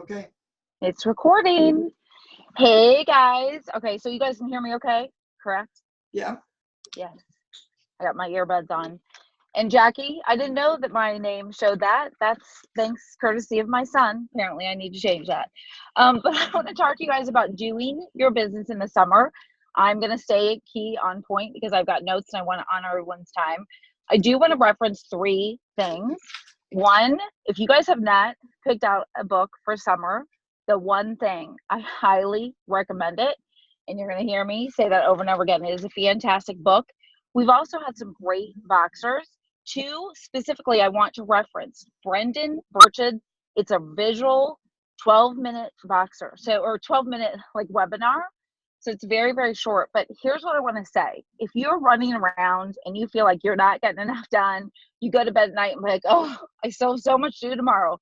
Okay. It's recording. Hey guys. Okay, so you guys can hear me okay? Correct? Yeah. Yes. I got my earbuds on. And Jackie, I didn't know that my name showed that. That's thanks courtesy of my son. Apparently, I need to change that. But I want to talk to you guys about doing your business in the summer. I'm going to stay key on point because I've got notes and I want to honor everyone's time. I do want to reference three things. One, if you guys have not picked out a book for summer, the one thing I highly recommend it, and you're going to hear me say that over and over again. It is a fantastic book. We've also had some great boxers. Two specifically, I want to reference Brendan Burchard. It's a visual 12-minute boxer, or 12-minute like webinar. So it's very, very short. But here's what I want to say. If you're running around and you feel like you're not getting enough done, you go to bed at night and be like, oh, I still have so much to do tomorrow.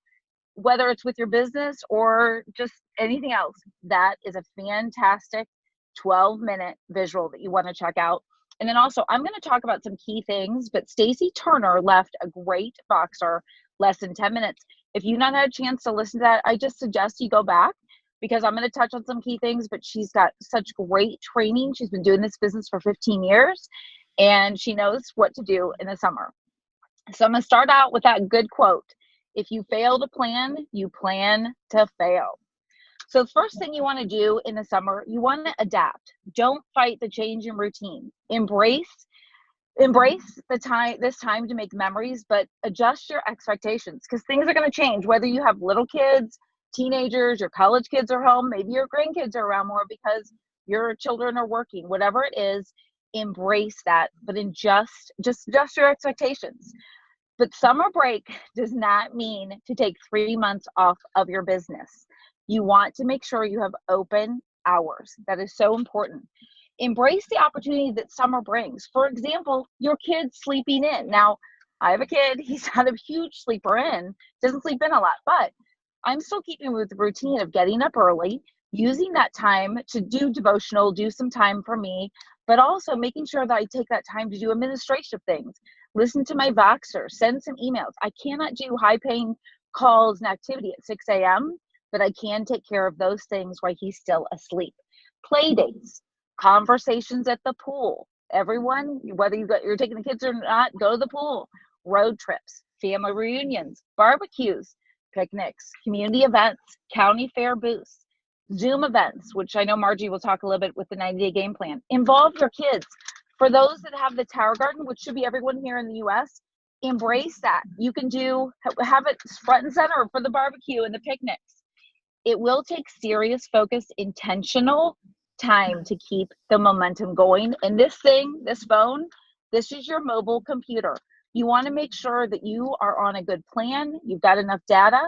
Whether it's with your business or just anything else, that is a fantastic 12-minute visual that you want to check out. And then also, I'm going to talk about some key things, but Stacy Turner left a great boxer less than 10 minutes. If you've not had a chance to listen to that, I just suggest you go back because I'm going to touch on some key things, but she's got such great training. She's been doing this business for 15 years, and she knows what to do in the summer. So I'm going to start out with that good quote. If you fail to plan, you plan to fail. So the first thing you want to do in the summer, you want to adapt. Don't fight the change in routine. Embrace this time to make memories, but adjust your expectations because things are going to change. Whether you have little kids, teenagers, your college kids are home, maybe your grandkids are around more because your children are working. Whatever it is, embrace that, but just adjust your expectations. But summer break does not mean to take 3 months off of your business. You want to make sure you have open hours. That is so important. Embrace the opportunity that summer brings. For example, your kid's sleeping in. Now, I have a kid, he's not a huge sleeper in, doesn't sleep in a lot, but I'm still keeping with the routine of getting up early, using that time to do devotional, do some time for me, but also making sure that I take that time to do administrative things, listen to my Voxer, send some emails. I cannot do high paying calls and activity at 6 a.m., but I can take care of those things while he's still asleep. Play dates, conversations at the pool. Everyone, whether you're taking the kids or not, go to the pool. Road trips, family reunions, barbecues, picnics, community events, county fair booths, Zoom events, which I know Margie will talk a little bit with the 90-day game plan. Involve your kids. For those that have the Tower Garden, which should be everyone here in the U.S., embrace that. You can have it front and center for the barbecue and the picnics. It will take serious, focused, intentional time to keep the momentum going. And this phone, this is your mobile computer. You want to make sure that you are on a good plan, you've got enough data,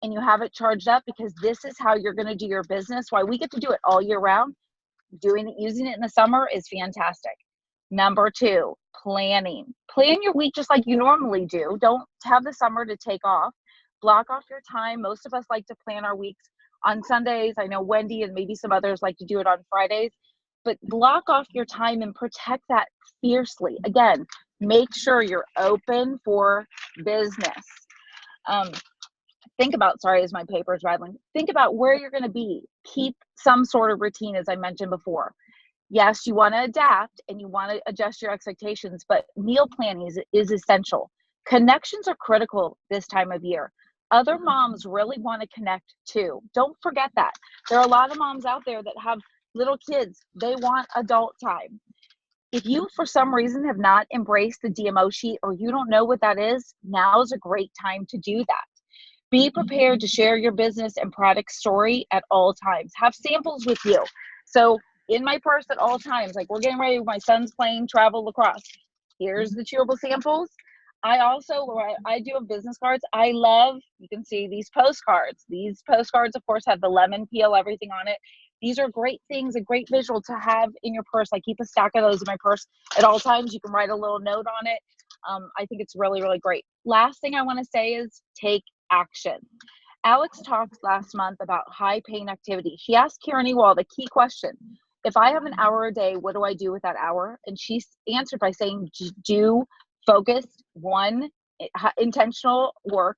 and you have it charged up because this is how you're going to do your business. Why we get to do it all year round, using it in the summer is fantastic. Number two, planning. Plan your week just like you normally do. Don't have the summer to take off. Block off your time. Most of us like to plan our weeks on Sundays. I know Wendy and maybe some others like to do it on Fridays, but block off your time and protect that fiercely. Again, make sure you're open for business. As my paper is rattling, think about where you're going to be. Keep some sort of routine, as I mentioned before. Yes, you want to adapt and you want to adjust your expectations, but meal planning is essential. Connections are critical this time of year. Other moms really want to connect too. Don't forget that. There are a lot of moms out there that have little kids. They want adult time. If you, for some reason, have not embraced the DMO sheet or you don't know what that is, now is a great time to do that. Be prepared to share your business and product story at all times. Have samples with you. So in my purse at all times, like we're getting ready, my son's playing travel lacrosse. Here's the chewable samples. I do have business cards. I love, you can see these postcards. These postcards, of course, have the lemon peel, everything on it. These are great things, a great visual to have in your purse. I keep a stack of those in my purse at all times. You can write a little note on it. I think it's really, really great. Last thing I want to say is take action. Alex talked last month about high pain activity. She asked Karen Ewald a key question. If I have an hour a day, what do I do with that hour? And she answered by saying, do focused intentional work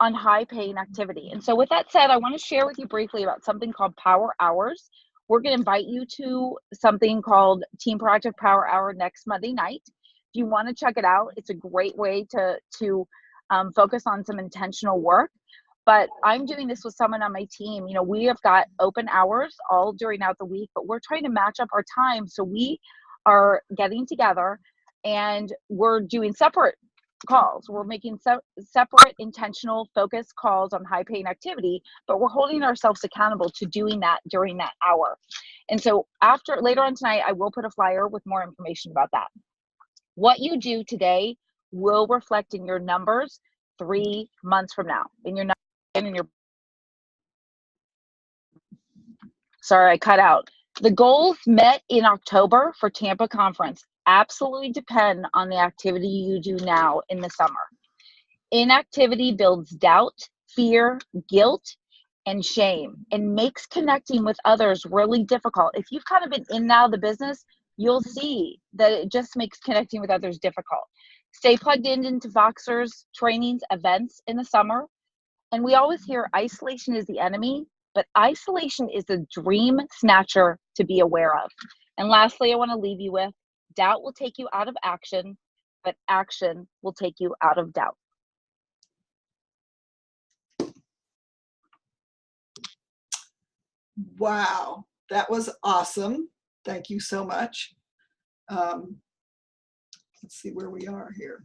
on high paying activity. And so with that said, I want to share with you briefly about something called Power Hours. We're going to invite you to something called Team Project Power Hour next Monday night. If you want to check it out, it's a great way to focus on some intentional work. But I'm doing this with someone on my team. You know, we have got open hours all during out the week, but we're trying to match up our time. So we are getting together and we're doing separate calls. We're making separate intentional focused calls on high paying activity, but we're holding ourselves accountable to doing that during that hour. And so later on tonight, I will put a flyer with more information about that. What you do today will reflect in your numbers 3 months from now, sorry, I cut out. The goals met in October for Tampa conference absolutely depend on the activity you do now in the summer. Inactivity builds doubt, fear, guilt, and shame, and makes connecting with others really difficult. If you've kind of been in now the business, you'll see that it just makes connecting with others difficult. Stay plugged into Voxer's trainings, events in the summer. And we always hear isolation is the enemy, but isolation is a dream snatcher to be aware of. And lastly, I want to leave you with, doubt will take you out of action, but action will take you out of doubt. Wow, that was awesome. Thank you so much. Let's see where we are here.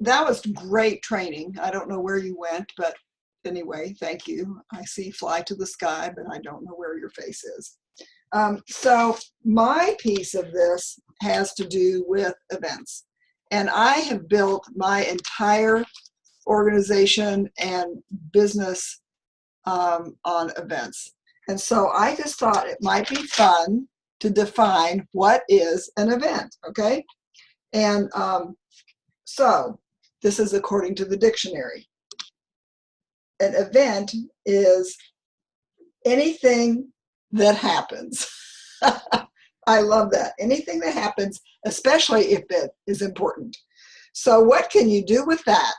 That was great training. I don't know where you went, but anyway, thank you. I see fly to the sky, but I don't know where your face is. So my piece of this has to do with events. And I have built my entire organization and business on events. And so I just thought it might be fun to define what is an event, okay? And so this is according to the dictionary. An event is anything that happens. I love that. Anything that happens, especially if it is important. So what can you do with that?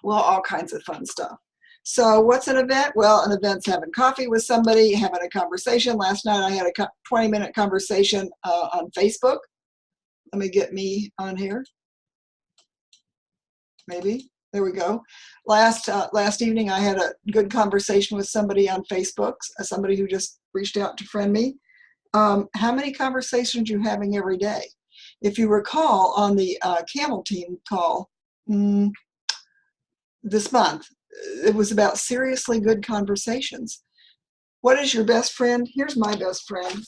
Well, all kinds of fun stuff. So what's an event? Well, an event's having coffee with somebody, having a conversation. Last night I had a 20-minute conversation on Facebook. Let me get me on here. Maybe. There we go. Last evening I had a good conversation with somebody on Facebook, somebody who just reached out to friend me. How many conversations are you having every day? If you recall on the Camel Team call this month, it was about seriously good conversations. What is your best friend? Here's my best friend.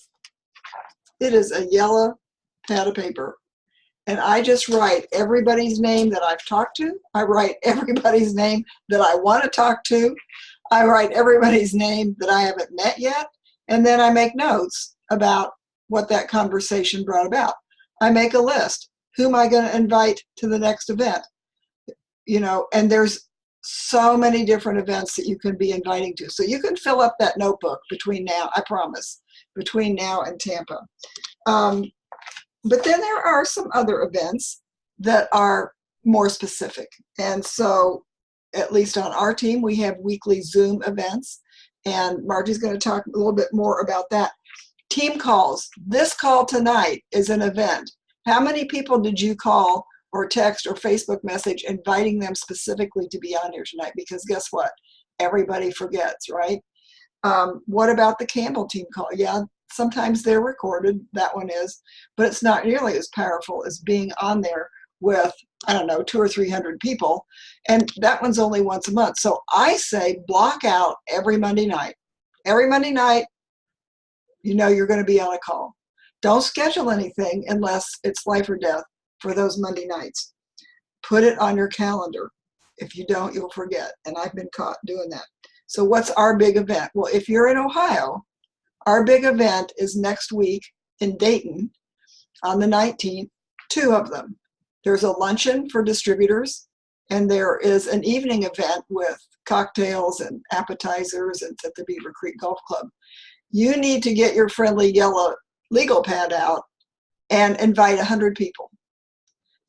It is a yellow pad of paper. And I just write everybody's name that I've talked to. I write everybody's name that I want to talk to. I write everybody's name that I haven't met yet. And then I make notes about what that conversation brought about. I make a list. Who am I going to invite to the next event? You know, and there's so many different events that you can be inviting to. So you can fill up that notebook between now, I promise, between now and Tampa. But then there are some other events that are more specific. And so at least on our team, we have weekly Zoom events. And Margie's going to talk a little bit more about that. Team calls. This call tonight is an event. How many people did you call or text or Facebook message inviting them specifically to be on here tonight? Because guess what? Everybody forgets, right? What about the Campbell Team call? Yeah, sometimes they're recorded, that one is, but it's not nearly as powerful as being on there with, I don't know, 200 or 300 people. And that one's only once a month. So I say block out every Monday night. Every Monday night, you know you're going to be on a call. Don't schedule anything unless it's life or death for those Monday nights. Put it on your calendar. If you don't, you'll forget. And I've been caught doing that. So what's our big event? Well, if you're in Ohio, our big event is next week in Dayton on the 19th, 2 of them. There's a luncheon for distributors, and there is an evening event with cocktails and appetizers at the Beaver Creek Golf Club. You need to get your friendly yellow legal pad out and invite 100 people.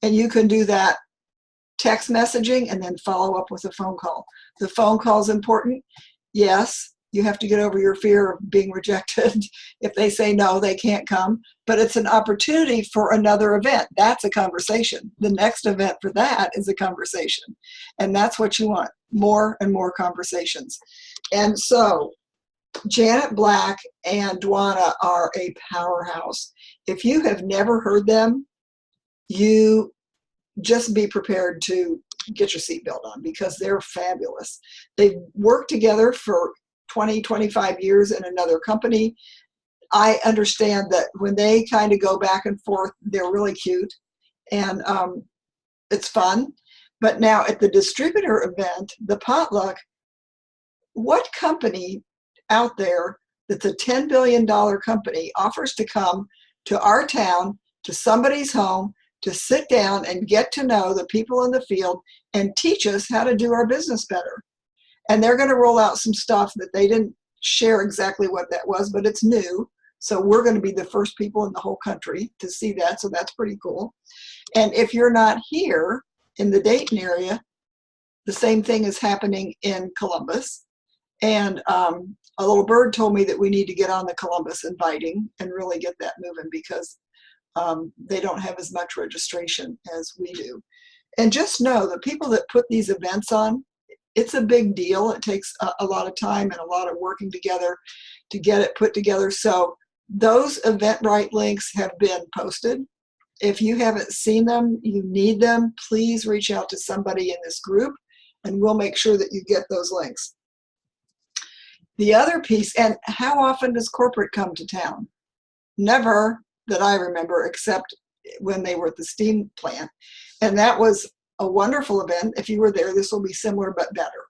And you can do that text messaging and then follow up with a phone call. The phone call is important. Yes, you have to get over your fear of being rejected. If they say no, they can't come. But it's an opportunity for another event. That's a conversation. The next event for that is a conversation. And that's what you want, more and more conversations. And so Janet Black and Dwana are a powerhouse. If you have never heard them, you just be prepared to get your seatbelt on because they're fabulous. They've worked together for 20, 25 years in another company. I understand that when they kind of go back and forth, they're really cute and it's fun. But now at the distributor event, the potluck, what company out there that's a $10 billion company offers to come to our town, to somebody's home, to sit down and get to know the people in the field and teach us how to do our business better? And they're going to roll out some stuff that they didn't share exactly what that was, but it's new. So we're going to be the first people in the whole country to see that. So that's pretty cool. And if you're not here in the Dayton area, the same thing is happening in Columbus. And a little bird told me that we need to get on the Columbus inviting and really get that moving because they don't have as much registration as we do. And just know the people that put these events on, it's a big deal. It takes a lot of time and a lot of working together to get it put together. So those Eventbrite links have been posted. If you haven't seen them, you need them, please reach out to somebody in this group and we'll make sure that you get those links. The other piece, and how often does corporate come to town? Never that I remember, except when they were at the steam plant. And that was a wonderful event. If you were there, this will be similar but better.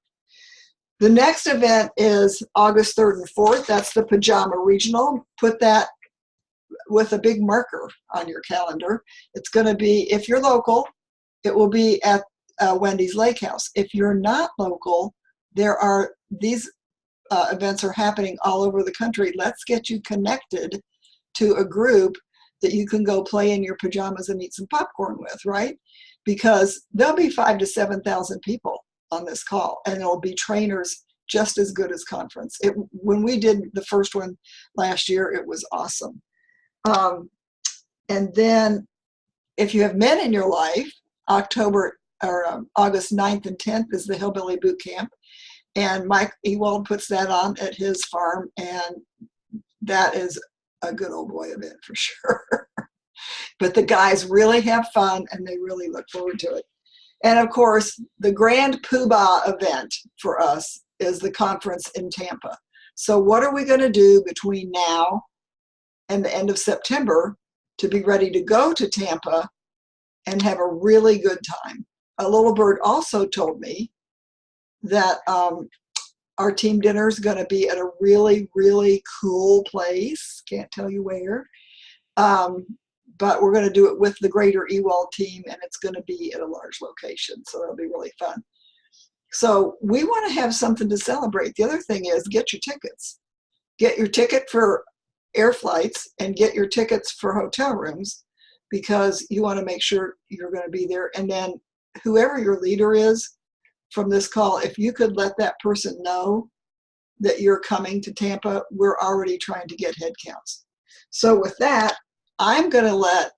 The next event is August 3rd and 4th. That's the Pajama Regional. Put that with a big marker on your calendar. It's going to be, if you're local, it will be at Wendy's Lake House. If you're not local, there are these events are happening all over the country. Let's get you connected to a group that you can go play in your pajamas and eat some popcorn with, right? Because there'll be 5,000 to 7,000 people on this call, and it'll be trainers just as good as conference. When we did the first one last year, it was awesome. And then if you have men in your life, August 9th and 10th is the Hillbilly Boot Camp. And Mike Ewald puts that on at his farm, and that is a good old boy event for sure. But the guys really have fun, and they really look forward to it. And of course, the grand poobah event for us is the conference in Tampa. So what are we going to do between now and the end of September to be ready to go to Tampa and have a really good time? A little bird also told me that our team dinner is going to be at a really, really cool place. Can't tell you where. But we're going to do it with the greater Ewald team, and it's going to be at a large location. So it'll be really fun. So we want to have something to celebrate. The other thing is get your tickets. Get your ticket for air flights and get your tickets for hotel rooms because you want to make sure you're going to be there. And then whoever your leader is from this call, if you could let that person know that you're coming to Tampa, we're already trying to get head counts. So with that, I'm going to let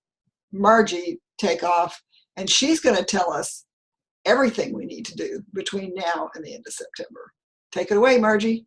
Margie take off, and she's going to tell us everything we need to do between now and the end of September. Take it away, Margie.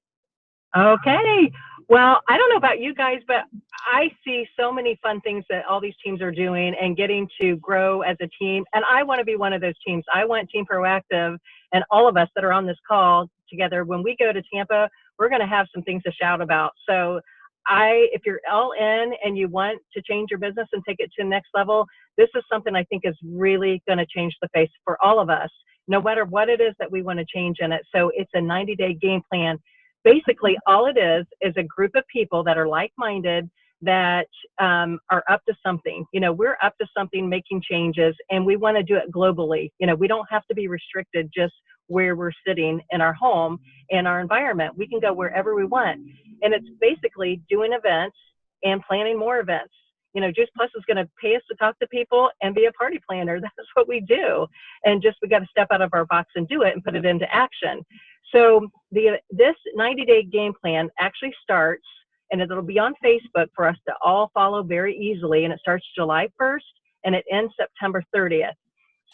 Okay. Well, I don't know about you guys, but I see so many fun things that all these teams are doing and getting to grow as a team. And I want to be one of those teams. I want Team Proactive and all of us that are on this call together. When we go to Tampa, we're going to have some things to shout about. So if you're all in and you want to change your business and take it to the next level, this is something I think is really going to change the face for all of us, no matter what it is that we want to change in it. So it's a 90-day game plan. Basically, all it is a group of people that are like-minded that are up to something. You know, we're up to something, making changes, and we want to do it globally. You know, we don't have to be restricted just where we're sitting in our home and our environment. We can go wherever we want. And it's basically doing events and planning more events. You know, Juice Plus is going to pay us to talk to people and be a party planner. That's what we do. And just, we got to step out of our box and do it and put it into action. So this 90-day game plan actually starts, and it'll be on Facebook for us to all follow very easily. And it starts July 1st and it ends September 30th.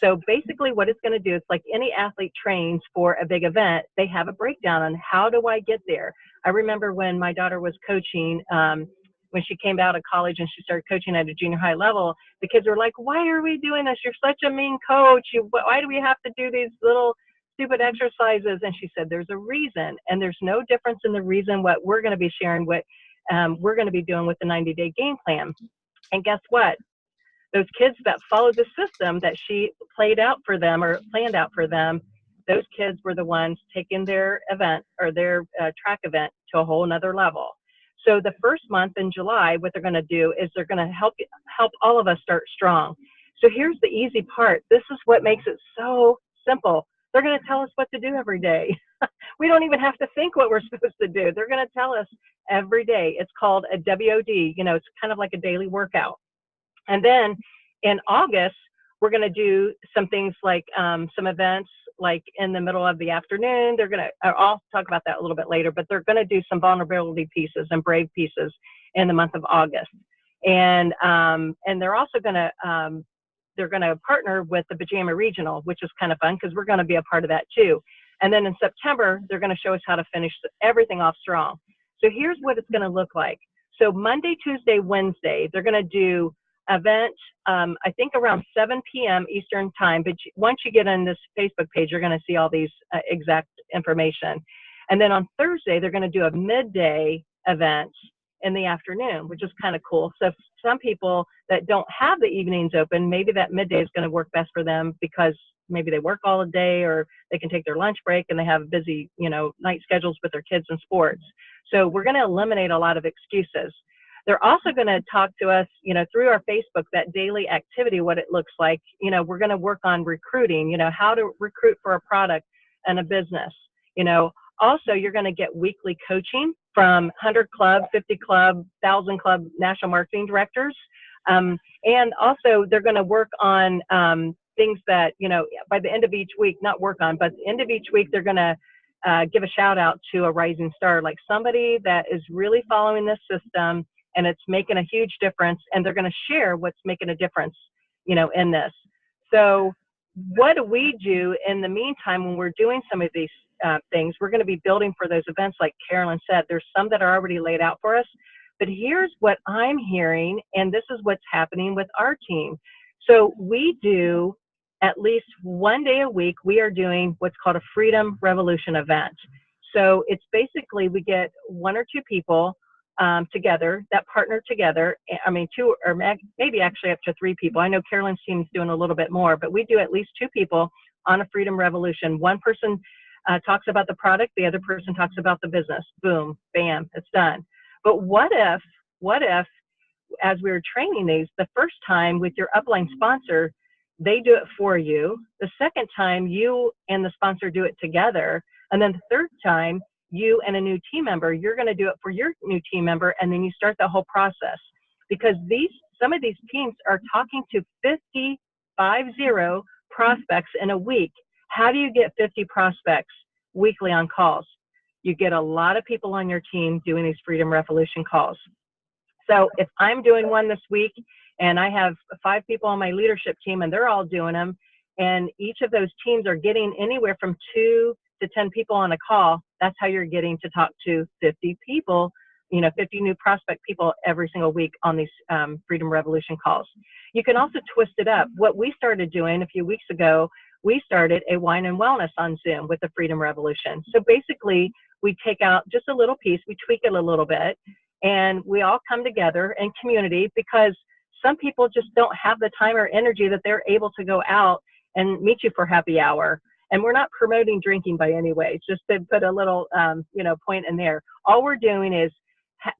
So basically what it's going to do, it's like any athlete trains for a big event, they have a breakdown on how do I get there. I remember when my daughter was coaching, when she came out of college and she started coaching at a junior high level, the kids were like, why are we doing this? You're such a mean coach. Why do we have to do these little stupid exercises? And she said, there's a reason. And there's no difference in the reason what we're going to be sharing, what we're going to be doing with the 90-day game plan. And guess what? Those kids that followed the system that she played out for them or planned out for them, those kids were the ones taking their event or their track event to a whole nother level. So the first month in July, what they're going to do is they're going to help all of us start strong. So here's the easy part. This is what makes it so simple. They're going to tell us what to do every day. We don't even have to think what we're supposed to do. They're going to tell us every day. It's called a WOD. You know, it's kind of like a daily workout. And then in August, we're going to do some things like some events like in the middle of the afternoon. They're going to, I'll talk about that a little bit later, but they're going to do some vulnerability pieces and brave pieces in the month of August. And they're also going to, they're going to partner with the Pajama Regional, which is kind of fun because we're going to be a part of that too. And then in September, they're going to show us how to finish everything off strong. So here's what it's going to look like. So Monday, Tuesday, Wednesday, they're going to do event, I think around 7 p.m. Eastern time. But once you get on this Facebook page, you're going to see all these exact information. And then on Thursday, they're going to do a midday event in the afternoon, which is kind of cool. So some people that don't have the evenings open, maybe that midday is going to work best for them because maybe they work all day or they can take their lunch break and they have busy, you know, night schedules with their kids and sports. So we're going to eliminate a lot of excuses. They're also going to talk to us, you know, through our Facebook, that daily activity, what it looks like. You know, we're going to work on recruiting, you know, how to recruit for a product and a business. You know, also you're going to get weekly coaching from 100 Club, 50 Club, 1,000 Club national marketing directors. And also they're going to work on things that, you know, by the end of each week, not work on, but at the end of each week, they're going to give a shout out to a rising star, like somebody that is really following this system and it's making a huge difference, and they're going to share what's making a difference, you know, in this. So what do we do in the meantime when we're doing some of these things? We're going to be building for those events, like Carolyn said. There's some that are already laid out for us, but here's what I'm hearing, and this is what's happening with our team. So we do at least one day a week, we are doing what's called a Freedom Revolution event. So it's basically we get 1 or 2 people together that partner together. I mean, 2 or maybe actually up to 3 people. I know Carolyn's team is doing a little bit more, but we do at least 2 people on a Freedom Revolution. One person talks about the product, the other person talks about the business. Boom, bam, it's done. But what if, as we were training these, the first time with your upline sponsor, they do it for you. The second time, you and the sponsor do it together. And then the third time, you and a new team member, you're going to do it for your new team member, and then you start the whole process. Because some of these teams are talking to 50 prospects in a week. How do you get 50 prospects weekly on calls? You get a lot of people on your team doing these Freedom Revolution calls. So if I'm doing one this week and I have 5 people on my leadership team and they're all doing them, and each of those teams are getting anywhere from 2 to 10 people on a call, that's how you're getting to talk to 50 people, you know, 50 new prospect people every single week on these Freedom Revolution calls. You can also twist it up. What we started doing a few weeks ago, we started a wine and wellness on Zoom with the Freedom Revolution. So basically, we take out just a little piece, we tweak it a little bit, and we all come together in community, because some people just don't have the time or energy that they're able to go out and meet you for happy hour. And we're not promoting drinking by any way, just to put a little, you know, point in there. All we're doing is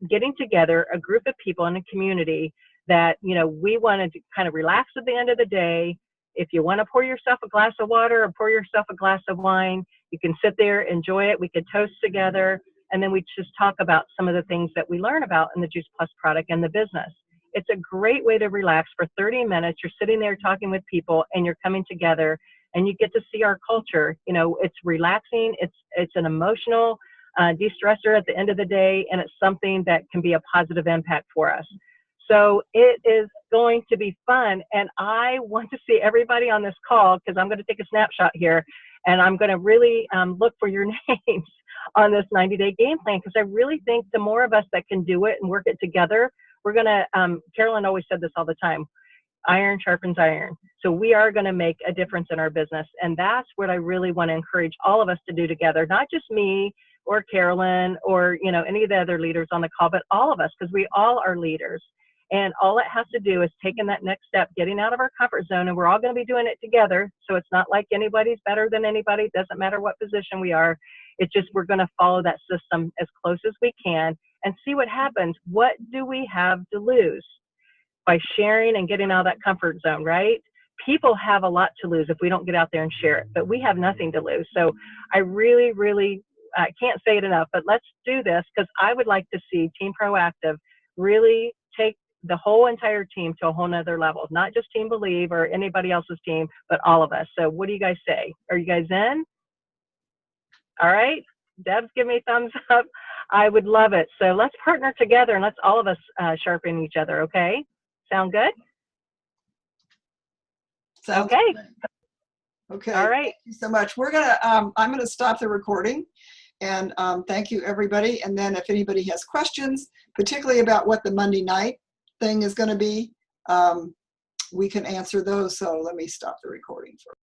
getting together a group of people in a community that, you know, we want to kind of relax at the end of the day. If you want to pour yourself a glass of water or pour yourself a glass of wine, you can sit there, enjoy it. We could toast together. And then we just talk about some of the things that we learn about in the Juice Plus product and the business. It's a great way to relax for 30 minutes. You're sitting there talking with people and you're coming together and you get to see our culture. You know, it's relaxing. It's an emotional de-stressor at the end of the day, and it's something that can be a positive impact for us. So it is going to be fun, and I want to see everybody on this call because I'm going to take a snapshot here, and I'm going to really look for your names on this 90-day game plan, because I really think the more of us that can do it and work it together, we're going to, Carolyn always said this all the time, iron sharpens iron. So we are going to make a difference in our business, and that's what I really want to encourage all of us to do together, not just me or Carolyn or, you know, any of the other leaders on the call, but all of us, because we all are leaders. And all it has to do is taking that next step, getting out of our comfort zone, and we're all going to be doing it together. So it's not like anybody's better than anybody. It doesn't matter what position we are. It's just we're going to follow that system as close as we can and see what happens. What do we have to lose by sharing and getting out of that comfort zone, right? People have a lot to lose if we don't get out there and share it, but we have nothing to lose. So I really, really can't say it enough, but let's do this, because I would like to see Team Proactive really take the whole entire team to a whole nother level, not just Team Believe or anybody else's team, but all of us. So what do you guys say? Are you guys in? All right. Deb's give me a thumbs up. I would love it. So let's partner together and let's all of us sharpen each other. Okay. Sound good? Sounds okay. Good. Okay. All right. Thank you so much. We're going to, I'm going to stop the recording, and thank you everybody. And then if anybody has questions, particularly about what the Monday night thing is going to be, we can answer those. So let me stop the recording for